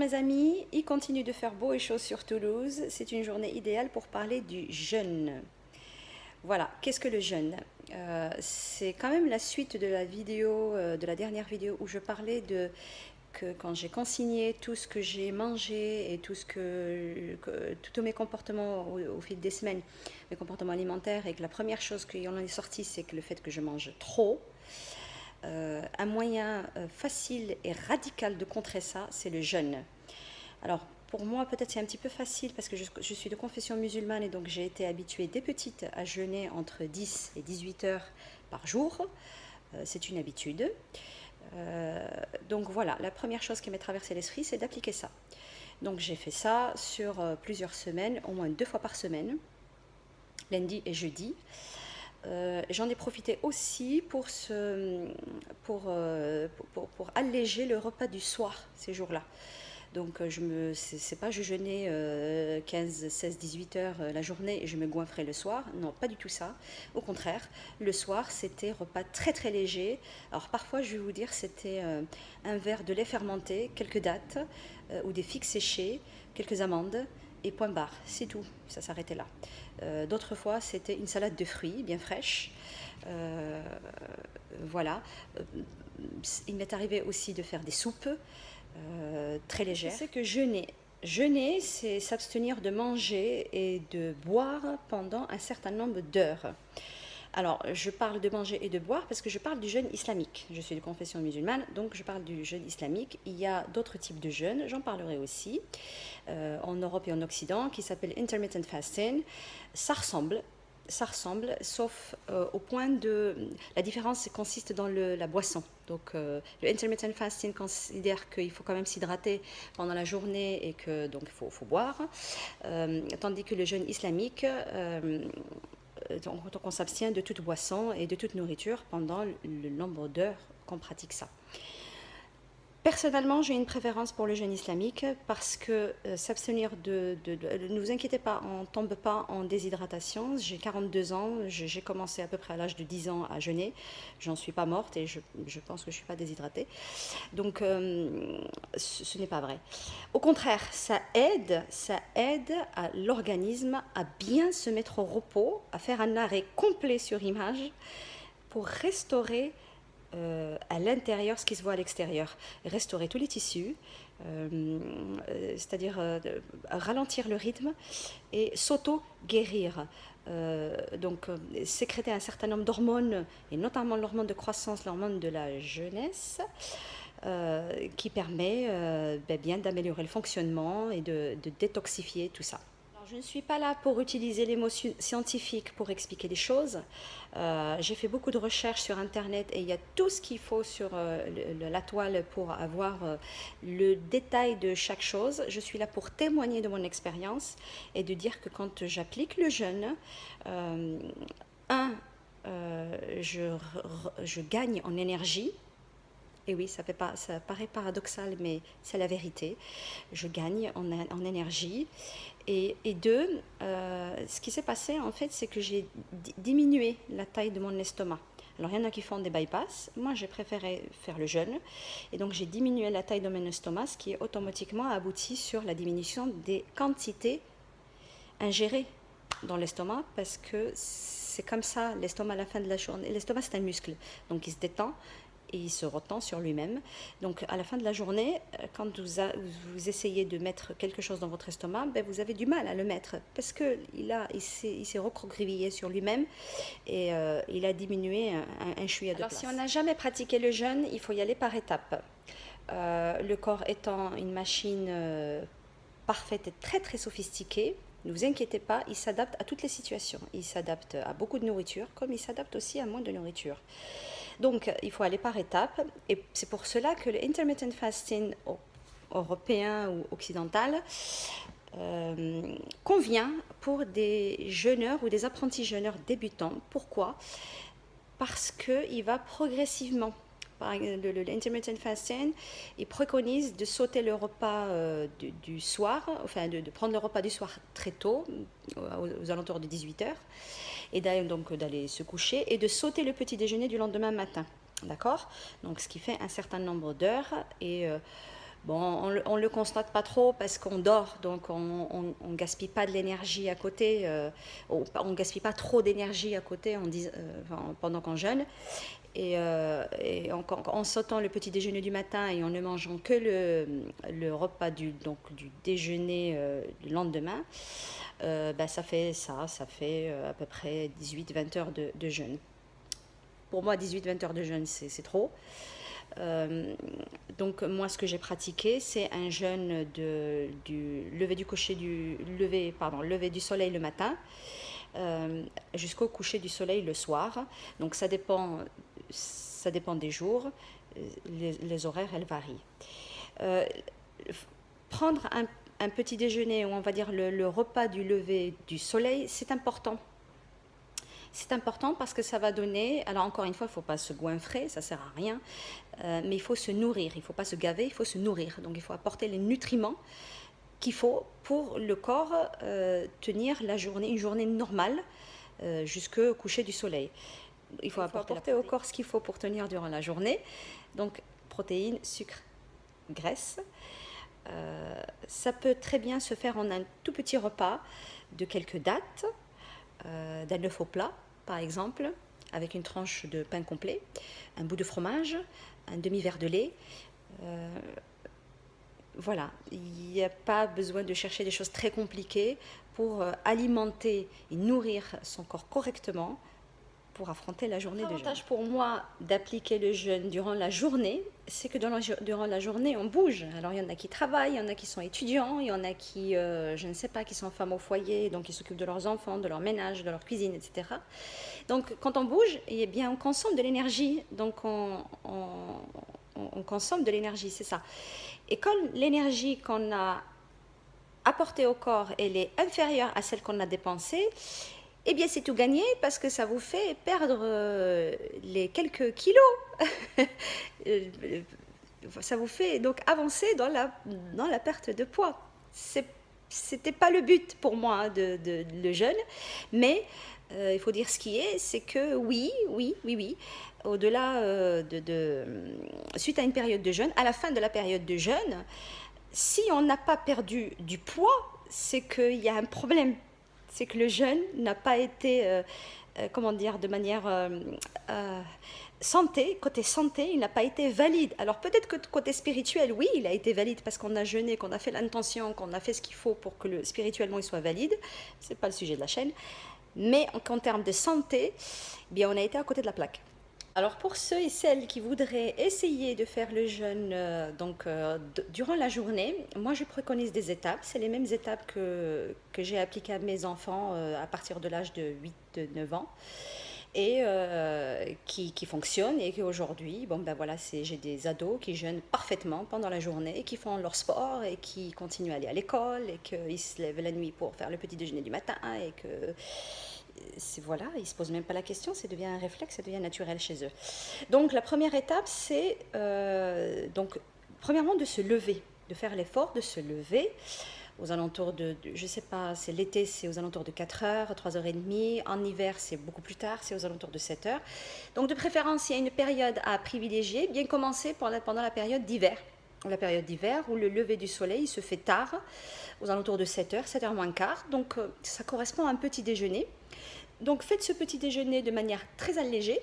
mes amis, il continue de faire beau et chaud sur Toulouse. C'est une journée idéale pour parler du jeûne. Voilà, qu'est-ce que le jeûne? C'est quand même la suite de la vidéo, de la dernière vidéo où je parlais de que quand j'ai consigné tout ce que j'ai mangé et tous mes comportements au fil des semaines, mes comportements alimentaires, et que la première chose qui en est sortie, c'est que le fait que je mange trop. Un moyen facile et radical de contrer ça, c'est le jeûne. Alors, pour moi, peut-être c'est un petit peu facile parce que je suis de confession musulmane et donc j'ai été habituée dès petite à jeûner entre 10 et 18 heures par jour. C'est une habitude. Donc voilà, la première chose qui m'est traversée l'esprit, c'est d'appliquer ça. Donc j'ai fait ça sur plusieurs semaines, au moins 2 fois par semaine, lundi et jeudi. J'en ai profité aussi pour alléger le repas du soir ces jours-là. Donc c'est pas je jeûnais 15, 16, 18 heures la journée et je me goinfrais le soir. Non, pas du tout ça. Au contraire, le soir c'était repas très très léger. Alors parfois je vais vous dire c'était un verre de lait fermenté, quelques dattes ou des figues séchées, quelques amandes et point barre. C'est tout, ça s'arrêtait là. D'autres fois c'était une salade de fruits bien fraîche. Voilà. Il m'est arrivé aussi de faire des soupes. Très légère. C'est que jeûner. Jeûner, c'est s'abstenir de manger et de boire pendant un certain nombre d'heures. Alors, je parle de manger et de boire parce que je parle du jeûne islamique. Je suis de confession musulmane, donc je parle du jeûne islamique. Il y a d'autres types de jeûnes, j'en parlerai aussi, en Europe et en Occident, qui s'appellent intermittent fasting. Ça ressemble, sauf au point de... La différence consiste dans la boisson. Donc, le intermittent fasting considère qu'il faut quand même s'hydrater pendant la journée et que donc il faut boire, tandis que le jeûne islamique, donc on s'abstient de toute boisson et de toute nourriture pendant le nombre d'heures qu'on pratique ça. Personnellement, j'ai une préférence pour le jeûne islamique parce que s'abstenir ne vous inquiétez pas, on ne tombe pas en déshydratation. J'ai 42 ans, j'ai commencé à peu près à l'âge de 10 ans à jeûner. J'en suis pas morte et je pense que je ne suis pas déshydratée. Donc, ce n'est pas vrai. Au contraire, ça aide à l'organisme à bien se mettre au repos, à faire un arrêt complet sur image pour restaurer à l'intérieur ce qui se voit à l'extérieur, restaurer tous les tissus, c'est-à-dire ralentir le rythme et s'auto-guérir. Donc sécréter un certain nombre d'hormones, et notamment l'hormone de croissance, l'hormone de la jeunesse, qui permet bien d'améliorer le fonctionnement et de détoxifier tout ça. Je ne suis pas là pour utiliser les mots scientifiques pour expliquer les choses. J'ai fait beaucoup de recherches sur Internet et il y a tout ce qu'il faut sur la toile pour avoir le détail de chaque chose. Je suis là pour témoigner de mon expérience et de dire que quand j'applique le jeûne, je gagne en énergie. Et oui, ça paraît paradoxal, mais c'est la vérité. Je gagne en énergie. Et deux, ce qui s'est passé, en fait, c'est que j'ai diminué la taille de mon estomac. Alors, il y en a qui font des bypass. Moi, j'ai préféré faire le jeûne. Et donc, j'ai diminué la taille de mon estomac, ce qui automatiquement aboutit sur la diminution des quantités ingérées dans l'estomac, parce que c'est comme ça, l'estomac à la fin de la journée. L'estomac, c'est un muscle, donc il se détend et il se retend sur lui-même. Donc à la fin de la journée, quand vous essayez de mettre quelque chose dans votre estomac, vous avez du mal à le mettre parce qu'il s'est recroquevillé sur lui-même et il a diminué un chouïa de place. Alors si on n'a jamais pratiqué le jeûne, il faut y aller par étapes. Le corps étant une machine parfaite et très très sophistiquée, ne vous inquiétez pas, il s'adapte à toutes les situations. Il s'adapte à beaucoup de nourriture comme il s'adapte aussi à moins de nourriture. Donc, il faut aller par étapes et c'est pour cela que le intermittent fasting européen ou occidental convient pour des jeûneurs ou des apprentis jeûneurs débutants. Pourquoi? Parce qu'il va progressivement. L'intermittent fasting, il préconise de sauter le repas du soir, enfin de prendre le repas du soir très tôt, aux alentours de 18 heures, et d'aller se coucher, et de sauter le petit déjeuner du lendemain matin. D'accord? Donc ce qui fait un certain nombre d'heures, et Bon, on le constate pas trop parce qu'on dort, donc on gaspille pas de l'énergie à côté, on gaspille pas trop d'énergie à côté enfin, pendant qu'on jeûne. En sautant le petit déjeuner du matin et en ne mangeant que le repas du déjeuner le lendemain, bah, ça fait à peu près 18-20 heures de jeûne. Pour moi, 18-20 heures de jeûne, c'est trop. Donc moi, ce que j'ai pratiqué, c'est un jeûne du lever du soleil le matin jusqu'au coucher du soleil le soir. Donc ça dépend des jours. Les horaires, elles varient. Euh, Prendre un petit déjeuner, ou on va dire le repas du lever du soleil, c'est important. C'est important parce que ça va donner, alors encore une fois, il ne faut pas se goinfrer, ça ne sert à rien, mais il faut se nourrir, il ne faut pas se gaver, il faut se nourrir. Donc il faut apporter les nutriments qu'il faut pour le corps tenir une journée normale jusqu'au coucher du soleil. Il faut apporter au corps ce qu'il faut pour tenir durant la journée. Donc protéines, sucre, graisse. Ça peut très bien se faire en un tout petit repas de quelques dattes, d'un œuf au plat par exemple, avec une tranche de pain complet, un bout de fromage, un demi-verre de lait. Voilà, il n'y a pas besoin de chercher des choses très compliquées pour alimenter et nourrir son corps correctement pour affronter la journée de jeûne. L'avantage pour moi d'appliquer le jeûne durant la journée, c'est que durant la journée, on bouge. Alors il y en a qui travaillent, il y en a qui sont étudiants, il y en a qui, je ne sais pas, qui sont femmes au foyer, donc ils s'occupent de leurs enfants, de leur ménage, de leur cuisine, etc. Donc quand on bouge, eh bien, on consomme de l'énergie, donc on consomme de l'énergie, c'est ça. Et quand l'énergie qu'on a apportée au corps, elle est inférieure à celle qu'on a dépensée, eh bien c'est tout gagné parce que ça vous fait perdre les quelques kilos. Ça vous fait donc avancer dans la perte de poids. C'était pas le but pour moi hein, de le jeûne, mais il faut dire ce qui est, c'est que oui, au-delà suite à une période de jeûne, à la fin de la période de jeûne, si on n'a pas perdu du poids, c'est qu'il y a un problème. C'est que le jeûne n'a pas été, comment dire, de manière côté santé, il n'a pas été valide. Alors peut-être que côté spirituel, oui, il a été valide parce qu'on a jeûné, qu'on a fait l'intention, qu'on a fait ce qu'il faut pour que spirituellement il soit valide. C'est pas le sujet de la chaîne. Mais en termes de santé, eh bien, on a été à côté de la plaque. Alors pour ceux et celles qui voudraient essayer de faire le jeûne durant la journée, moi je préconise des étapes. C'est les mêmes étapes que j'ai appliquées à mes enfants à partir de l'âge de 8-9 ans et qui fonctionnent et qu'aujourd'hui, bon ben voilà, j'ai des ados qui jeûnent parfaitement pendant la journée, qui font leur sport et qui continuent à aller à l'école et qu'ils se lèvent la nuit pour faire le petit déjeuner du matin et que voilà, ils ne se posent même pas la question, ça devient un réflexe, ça devient naturel chez eux. Donc la première étape, c'est premièrement de se lever, de faire l'effort de se lever aux alentours je ne sais pas, c'est l'été, c'est aux alentours de 4 heures, 3h30, en hiver, c'est beaucoup plus tard, c'est aux alentours de 7 heures. Donc de préférence, il y a une période à privilégier, bien commencer pendant la période d'hiver. La période d'hiver où le lever du soleil se fait tard, aux alentours de 7 heures, 7 heures moins quart. Donc ça correspond à un petit déjeuner. Donc faites ce petit déjeuner de manière très allégée.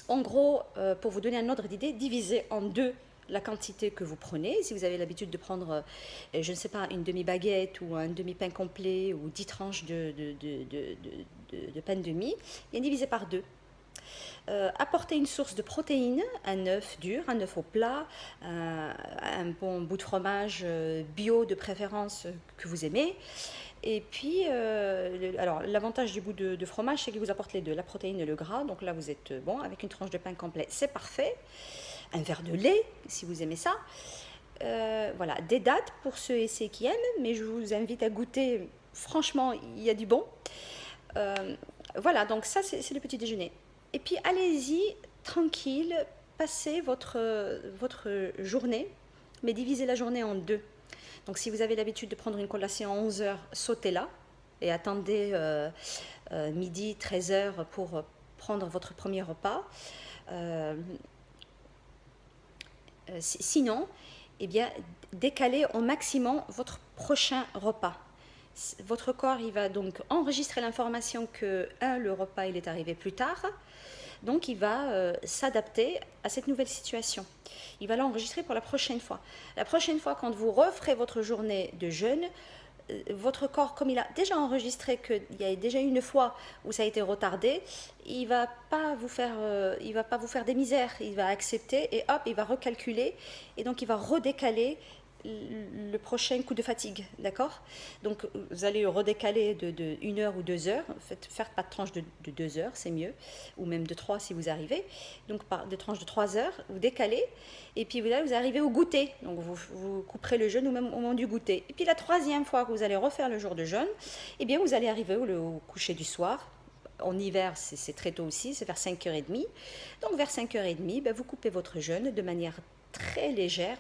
En gros, pour vous donner un ordre d'idée, divisez en deux la quantité que vous prenez. Si vous avez l'habitude de prendre, je ne sais pas, une demi-baguette ou un demi-pain complet ou 10 tranches de pain de mie, et divisez par deux. Apportez une source de protéines, un œuf dur, un œuf au plat, un bon bout de fromage bio de préférence que vous aimez. Et puis, alors l'avantage du bout de fromage, c'est qu'il vous apporte les deux, la protéine et le gras. Donc là, vous êtes bon avec une tranche de pain complet, c'est parfait. Un verre de lait, si vous aimez ça. Voilà, des dattes pour ceux et celles qui aiment, mais je vous invite à goûter. Franchement, il y a du bon. Voilà, donc ça, c'est le petit déjeuner. Et puis, allez-y, tranquille, passez votre journée, mais divisez la journée en deux. Donc si vous avez l'habitude de prendre une collation à 11 heures, sautez-la et attendez midi, 13 heures pour prendre votre premier repas. Sinon, eh bien, décalez au maximum votre prochain repas. Votre corps, il va donc enregistrer l'information que, le repas, il est arrivé plus tard. Donc, il va s'adapter à cette nouvelle situation. Il va l'enregistrer pour la prochaine fois. La prochaine fois, quand vous referez votre journée de jeûne, votre corps, comme il a déjà enregistré qu'il y a déjà une fois où ça a été retardé, il va pas vous faire, il va pas vous faire des misères. Il va accepter et hop, il va recalculer et donc il va redécaler le prochain coup de fatigue, d'accord? Donc vous allez le redécaler de 1 heure ou 2 heures, faites pas de tranche de 2 heures, c'est mieux, ou même de 3 si vous arrivez, donc par des tranches de 3 heures, vous décalez, et puis là vous arrivez au goûter, donc vous couperez le jeûne au même moment du goûter. Et puis la troisième fois que vous allez refaire le jour de jeûne, eh bien vous allez arriver au coucher du soir. En hiver, c'est très tôt aussi, c'est vers 5h30. Donc vers 5h30, ben, vous coupez votre jeûne de manière très légère,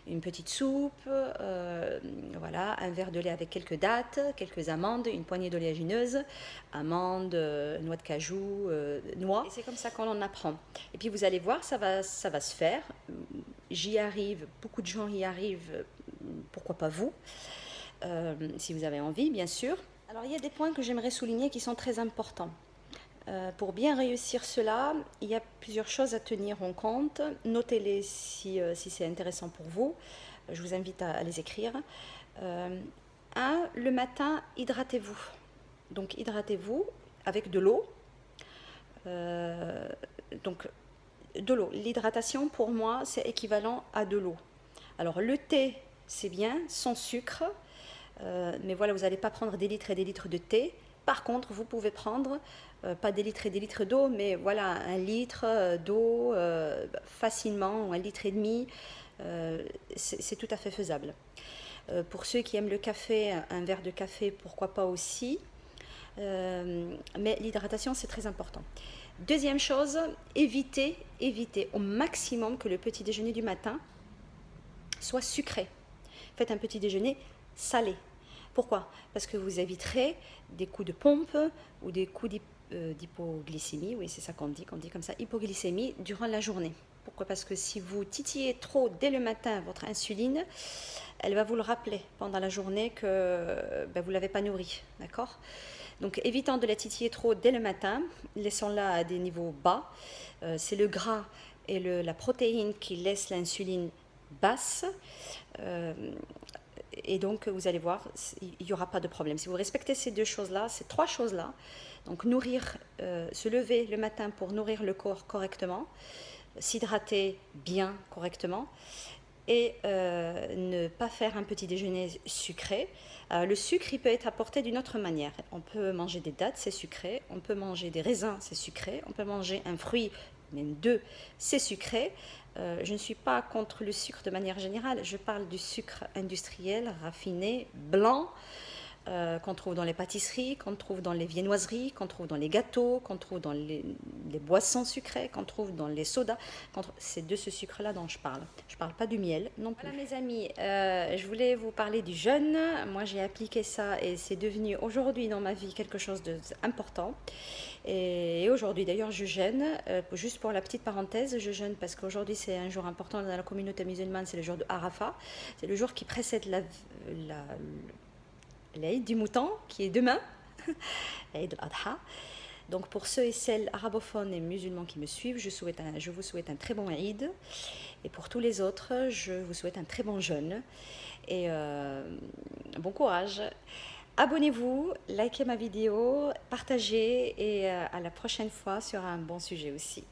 une petite soupe, voilà, un verre de lait avec quelques dattes, quelques amandes, une poignée d'oléagineuse, amandes, noix de cajou, noix. Et c'est comme ça qu'on en apprend. Et puis vous allez voir, ça va se faire. J'y arrive, beaucoup de gens y arrivent, pourquoi pas vous, si vous avez envie, bien sûr. Alors il y a des points que j'aimerais souligner qui sont très importants. Pour bien réussir cela, il y a plusieurs choses à tenir en compte. Notez-les si c'est intéressant pour vous. Je vous invite à les écrire. Le matin, hydratez-vous. Donc hydratez-vous avec de l'eau. Donc de l'eau. L'hydratation pour moi, c'est équivalent à de l'eau. Alors le thé, c'est bien, sans sucre. Mais voilà, vous n'allez pas prendre des litres et des litres de thé. Par contre, vous pouvez prendre, pas des litres et des litres d'eau, mais voilà, 1 litre d'eau facilement, 1,5 litre. C'est tout à fait faisable. Pour ceux qui aiment le café, un verre de café, pourquoi pas aussi. Mais l'hydratation, c'est très important. Deuxième chose, évitez au maximum que le petit déjeuner du matin soit sucré. Faites un petit déjeuner salé. Pourquoi? Parce que vous éviterez des coups de pompe ou des coups d'hypoglycémie, oui c'est ça qu'on dit comme ça, hypoglycémie durant la journée. Pourquoi? Parce que si vous titillez trop dès le matin votre insuline, elle va vous le rappeler pendant la journée que vous ne l'avez pas nourrie, d'accord? Donc évitons de la titiller trop dès le matin, laissons-la à des niveaux bas. C'est le gras et la protéine qui laissent l'insuline basse. Et donc, vous allez voir, il n'y aura pas de problème. Si vous respectez ces deux choses-là, ces trois choses-là, donc se lever le matin pour nourrir le corps correctement, s'hydrater bien correctement, et ne pas faire un petit déjeuner sucré. Le sucre, il peut être apporté d'une autre manière. On peut manger des dattes, c'est sucré. On peut manger des raisins, c'est sucré. On peut manger un fruit, même deux, c'est sucré. Je ne suis pas contre le sucre de manière générale. Je parle du sucre industriel, raffiné, blanc, qu'on trouve dans les pâtisseries, qu'on trouve dans les viennoiseries, qu'on trouve dans les gâteaux, qu'on trouve dans les boissons sucrées, qu'on trouve dans les sodas. C'est de ce sucre-là dont je parle. Je ne parle pas du miel non plus. Voilà mes amis, je voulais vous parler du jeûne. Moi j'ai appliqué ça et c'est devenu aujourd'hui dans ma vie quelque chose d'important. Et aujourd'hui d'ailleurs je jeûne, juste pour la petite parenthèse, je jeûne parce qu'aujourd'hui c'est un jour important dans la communauté musulmane, c'est le jour de Arafat. C'est le jour qui précède l'Aïd du mouton, qui est demain, l'Aïd al-Adha. Donc pour ceux et celles arabophones et musulmans qui me suivent, je vous souhaite un très bon Aïd. Et pour tous les autres, je vous souhaite un très bon jeûne. Et bon courage. Abonnez-vous, likez ma vidéo, partagez et à la prochaine fois sur un bon sujet aussi.